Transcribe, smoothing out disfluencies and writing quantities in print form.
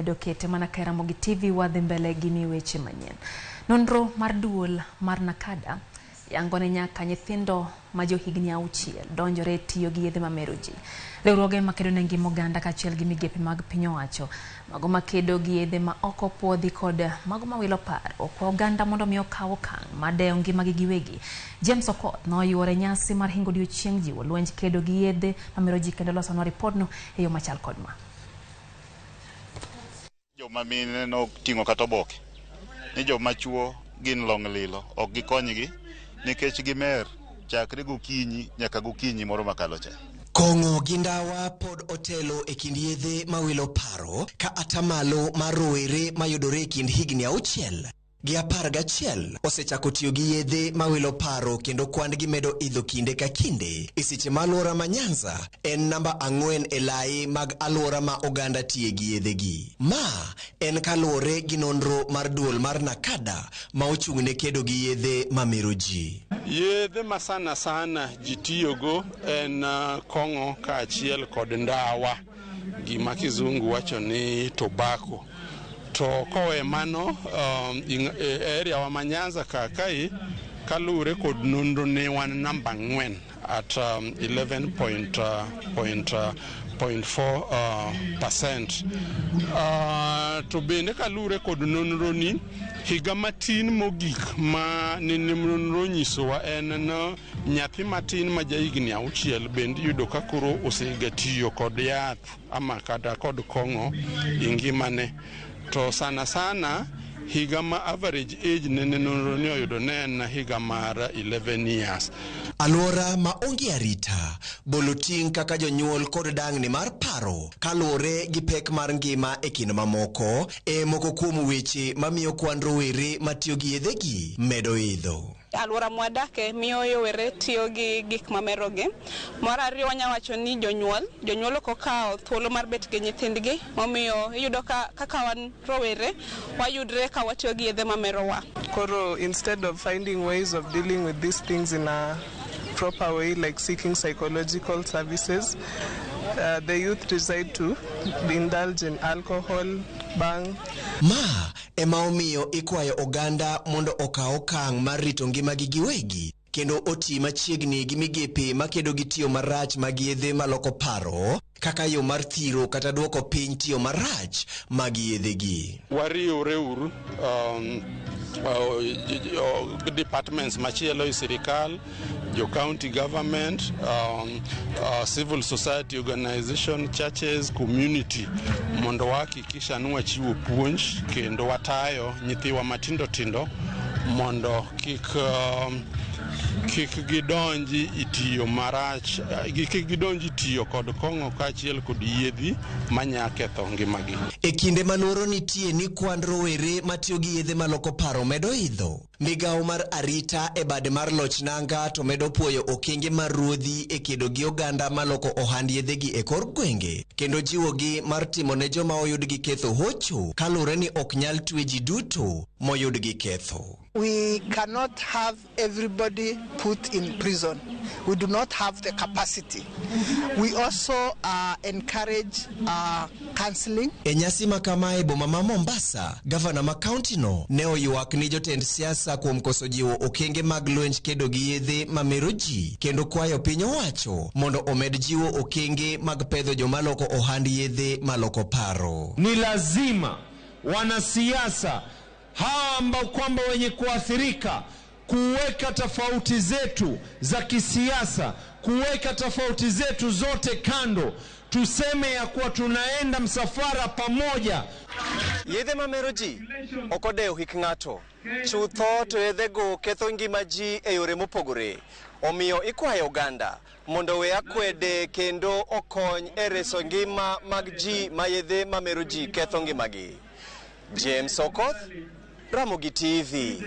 Dokete mana ka Ramogi TV wadhi mbele gi weche manyien. Nonro mar duol mar Nakada yangone nyaka nyithindo ma johigni 6 donjore tiyo gi yedhe ma meroji. Riwruoge makedo ne ngima oganda kaachiel gi migepe mag piny owacho mago makedo gi yedhe ma ok opuodhi kod mago mawilo paro okwa oganda mondo mi okaw okang' madewo ngimagi giwegi. James Okoth noyuore nyasi mar hingo odiechieng' jiwo lwenj kedo gi yedhe ma meroji kendo losonwa ripodno e yo machal kod ma. Joma mine no tingo kata oboke ni joma chuo gin long lilo ok gikonygi nikech gimer chakre gokinyi nyaka gokinyi moro makalo cha. Kongo gi ndawa pod otelo e kind yedhe mawilo paro ka atamalo mar rowere mayudore e kind higni 6 gi 11 osechako tiyo gi yedhe mawilo paro kendo kwandgi medo idho kinde ka kinde. E seche ma alwora ma Nyanza en namba 4 e lai mag alwora ma oganda tiye gi yedhe gi. Ma en kaluwore gi nonro mar duol mar Nakada ma ochung' ne kedo gi yedhe ma meroji. Yedhe ma sana ji tiyogo en Kongo kaachiel kod ndawa, gima kizungu wacho ni tobacco. To kowe mano area wa Nyanza kakai kalure kod nonro ne wan namba 4 at 11.4%. To bende kalure kod nonro ni higa matin mogik ma nonro nyisowa en na nyathi matin ma jahigni 6 bende yudo ka koro osegatiyo kod yath ama kata kod kong'o ingimane. To sana higa ma average age nene nonro ni oyudo ne en higa mar 11 years. Alwora ma onge arita bolo ting' kaka jonyuol kod dang'ni mar paro kaluwore gi pek mar ngima e kind mamoko moko kuom weche mamiyo kwan rowere matiyo gi yedhe gi medo idho. Alwora mwadake miyo yowere tiyo gi gik mameroge. Mar ariyo wanya wacho ni jonyuol ok okawo thuolo mar bet gi nyithindgi, momiyo iyudo kaka wan rowere wayudre ka watiyo gi yedhe mamerowa. Koro instead of finding ways of dealing with these things in a proper way like seeking psychological services, the youth decide to indulge in alcohol, bang. Ma ema omiyo ikwayo oganda mondo okaw okang' mar rito ngimagi giwegi kendo oti machiegni gi migepe makedo gi tiyo marach mag yedhe maloko paro kaka yo mar thiro kata duoko piny tiyo marach mag yedhe gi. Wariwre uru departments machielo e sirikal, jo county government, civil society organization, churches, community mondo wahakikisha ni wachiwo puonj kendo watayo nyithiwa matindo mondo kik gidonji itiyo marach, kik gidonji tiyo kod kong'o kaachiel kod yedhi manya ketho ngimagi. E kinde maluoro nitie ni kwan rowere matiyo gi yedhe maloko paro medo idho, migawo mar arita e bade mar loch nanga to medo puoyo okenge mar ruodhi e kedo gi oganda maloko ohand yedhe gi e kor gwenge kendo jiwo gi mar timo ne joma oyud gi ketho hocho kalure ni ok nyal twe ji duto moyud gi ketho. We cannot have everybody put in prison. We do not have the capacity. We also encourage counseling. E nyasi makamae boma ma Mombasa, gavana ma kaunti no ne oywak ni jotend siasa kuom koso jiwo okenge mag lwenj kedo gi yedhe ma meroji kendo kwayo piny owacho mondo omed jiwo okenge mag pedho joma loko ohand yedhe maloko paro. Ni lazima wanasiasa hawa ambao kwamba wenye kuathirika kuweka tofauti zetu za kisiasa, kuweka tofauti zetu zote kando, tuseme ya kuwa tunaenda msafara pamoja. Yedhe ma meroji okodeo hik ng'ato, chutho to yedhe go ketho ngima ji e yore mopogore. Omiyo ikwayo oganda mondo we akwede kendo okony e reso ngima mag ji ma yedhe ma meroji ketho ngimagi. James Okoth, Ramogi TV.